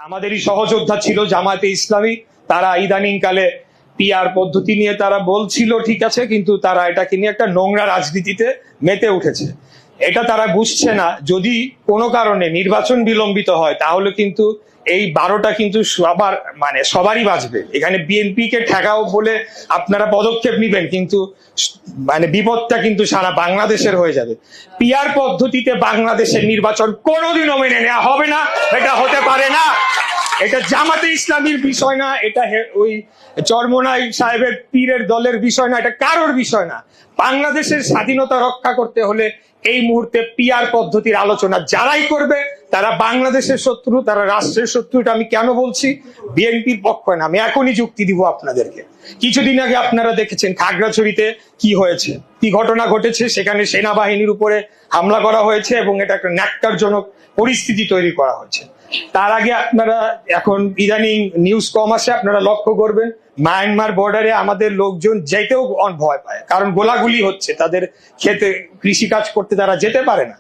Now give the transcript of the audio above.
আমাদেরই সহযোদ্ধা ছিল জামায়াতে ইসলামী, তারা ইদানিং কালে পিআর পদ্ধতি নিয়ে তারা বলছিল ঠিক আছে, কিন্তু তারা এটাকে নিয়ে একটা নোংরা রাজনীতিতে মেতে উঠেছে। এটা তারা বুঝছে না, যদি কোনো কারণে নির্বাচন বিলম্বিত হয় তাহলে কিন্তু এই 12টা কিন্তু সবারই বাঁচবে। এখানে বিএনপি কে ঠেকাও বলে আপনারা পদক্ষেপ নিবেন, কিন্তু বিপদটা কিন্তু সারা বাংলাদেশের হয়ে যাবে। পিআর পদ্ধতিতে বাংলাদেশের নির্বাচন কোনোদিনও মেনে নেওয়া হবে না, এটা হতে পারে না। এটা জামাতে ইসলামীর বিষয় না, এটা ওই চরমোনাই সাহেবের পীরের দলের বিষয় না, এটা কারোর বিষয় না। বাংলাদেশের স্বাধীনতা রক্ষা করতে হলে এই মুহূর্তে পিআর পদ্ধতির আলোচনা যারাই করবে তারা বাংলাদেশের শত্রু, তারা রাষ্ট্রের শত্রু। এটা আমি কেন বলছি? বিএনপির পক্ষ না, আমি এখনই যুক্তি দিব আপনাদেরকে। কিছুদিন আগে আপনারা দেখেছেন খাগড়াছড়িতে কি হয়েছে, কি ঘটনা ঘটেছে। সেখানে সেনাবাহিনীর উপরে হামলা করা হয়েছে এবং এটা একটা ন্যক্কারজনক পরিস্থিতি তৈরি করা হয়েছে। তার আগে আপনারা এখন ইদানিং নিউজ কম আসে, আপনারা লক্ষ্য করবেন মায়ানমার বর্ডারে আমাদের লোকজন যেতেও ভয় পায়, কারণ গোলাগুলি হচ্ছে, তাদের খেতে কৃষিকাজ করতে তারা যেতে পারে না।